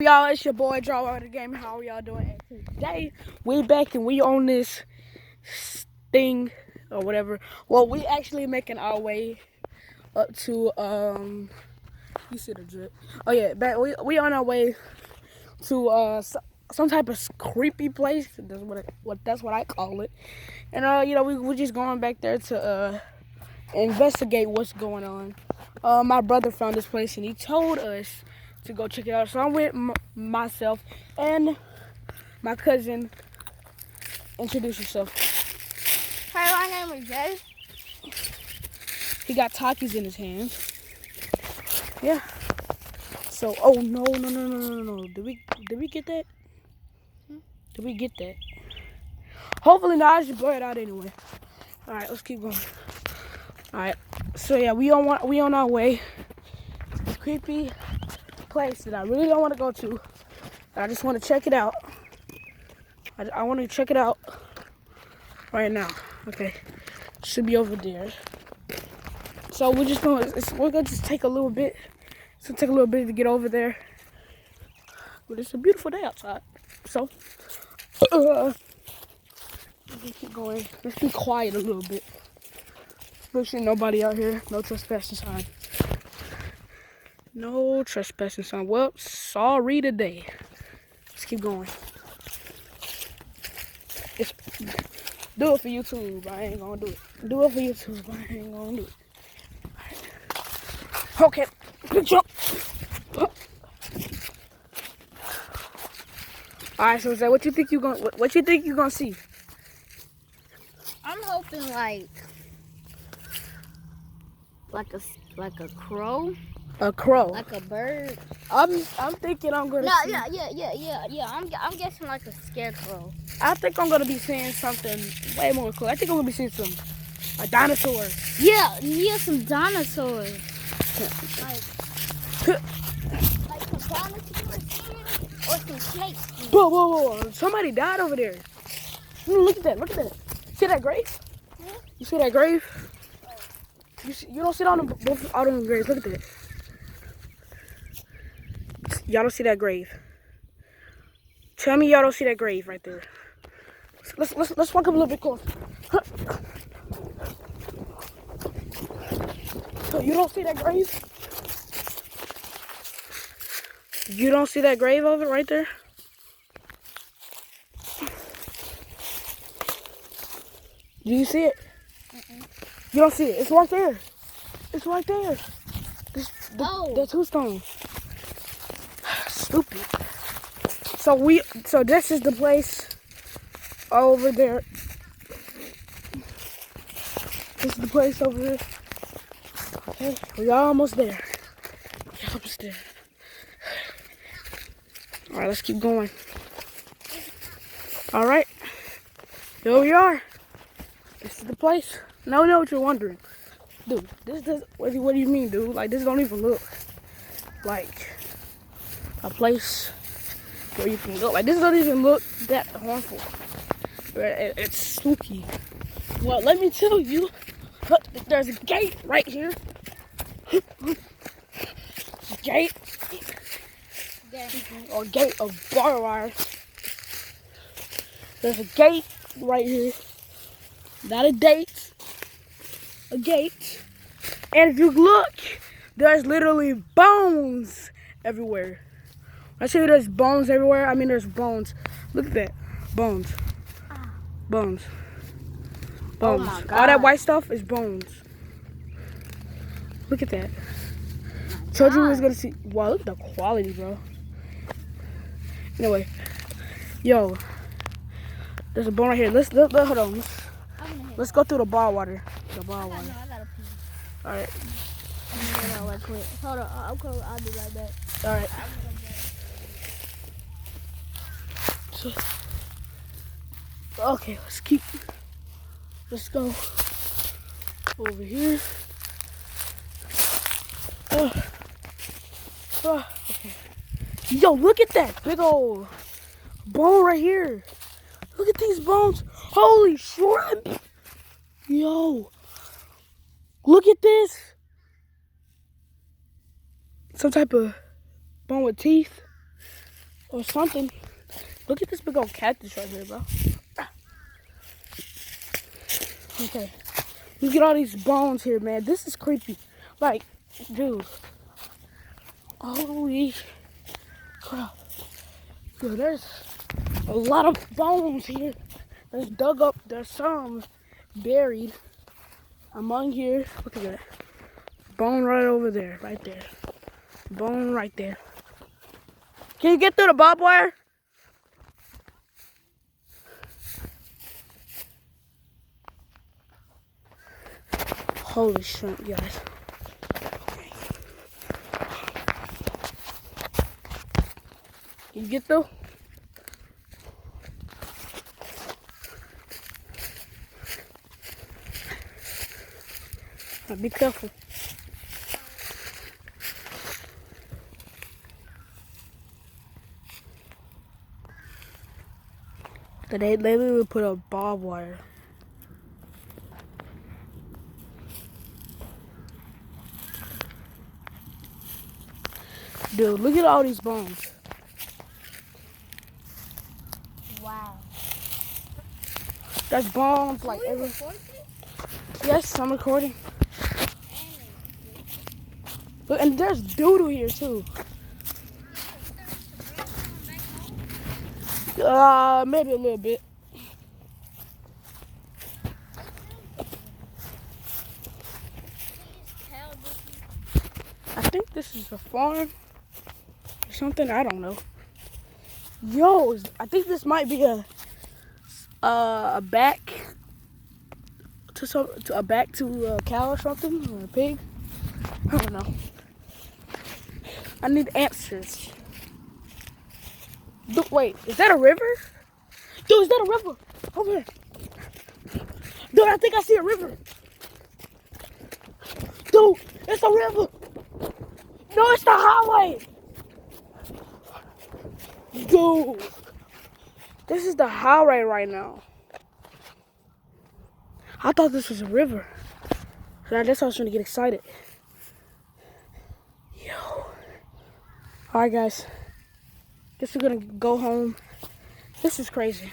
Y'all, it's your boy Draw Out of the Game. How are y'all doing? And today we back and we on this thing or whatever. Well, we actually making our way up to you see the drip. Oh yeah, back we on our way to some type of creepy place. That's what I call it. And we're just going back there to investigate what's going on. My brother found this place and he told us to go check it out. So I'm with myself and my cousin. Introduce yourself. Hi, my name is Jay. He got Takis in his hands. Yeah. So, oh no. Did we get that? Did we get that? Hopefully not. I just blur it out anyway. All right, let's keep going. All right. So yeah, we on our way. This creepy place that I really don't want to go to. I just want to check it out. I want to check it out right now. Okay, should be over there. So we're gonna just take a little bit. It's gonna take a little bit to get over there. But it's a beautiful day outside. So let's keep going. Let's be quiet a little bit. Make sure nobody out here. No trespassing sign. No trespassing sign. Well, sorry today. Let's keep going. Do it for YouTube, but I ain't gonna do it. Do it for YouTube, but I ain't gonna do it. Okay, good jump. All right, so Zay, what you think you gonna see? I'm hoping like a crow. A crow. Like a bird. I'm thinking I'm gonna. No, see, yeah. I'm guessing like a scarecrow. I think I'm gonna be seeing something way more cool. I think I'm gonna be seeing a dinosaur. Yeah, some dinosaurs. like some dinosaurs or some snakes. Whoa! Somebody died over there. Look at that. See that grave? Yeah. You see that grave? You don't sit on both out on the grave. Look at that. Y'all don't see that grave. Tell me y'all don't see that grave right there. Let's walk up a little bit closer. So you don't see that grave? You don't see that grave over right there? Do you see it? You don't see it. It's right there. It's right there. The tombstone. Stupid. So this is the place over there. This is the place over there. Okay, we're almost there. All right, let's keep going. All right, here we are. This is the place. Now we know what you're wondering, dude. This does. What do you mean, dude? Like this don't even look like a place where you can go. Like this doesn't even look that harmful. It's spooky. Well, let me tell you, there's a gate right here. Gate of barbed wire. There's a gate right here. Not a date. A gate. And if you look, there's literally bones everywhere. When I say there's bones everywhere, I mean there's bones. Look at that. Bones. Bones. Oh my God. All that white stuff is bones. Look at that. Told you we was gonna see. Wow, look at the quality, bro. Anyway, yo, there's a bone right here. Hold on. Let's go through the bar water. I gotta pee. All right. Hold on, I'll be right back. All right. Okay, let's go over here. Okay. Yo, look at that big old bone right here. Look at these bones. Holy shrimp. Yo, look at this. Some type of bone with teeth. or something. Look at this big old cactus right here, bro. Okay. Look at all these bones here, man. This is creepy. Like, dude. Holy crap. Dude, there's a lot of bones here. There's dug up. There's some buried among here. Look at that. Bone right over there. Right there. Bone right there. Can you get through the barbed wire? Holy shrimp, guys. Okay. Can you get through? Now be careful. They literally put a barbed wire. Dude, look at all these bones. Wow. There's bones like every. Yes, I'm recording. Look, and there's doodle here too. Maybe a little bit. I think this is a farm or something. I don't know. Yo, I think this might be a back to a cow or something, or a pig. I don't know. I need answers. Dude, wait, is that a river? Dude, is that a river? Over here. Dude, I think I see a river. Dude, it's a river. No, it's the highway. Dude, this is the highway right now. I thought this was a river. So that's why I was trying to get excited. Yo. Alright, guys. Guess we're gonna go home. This is crazy.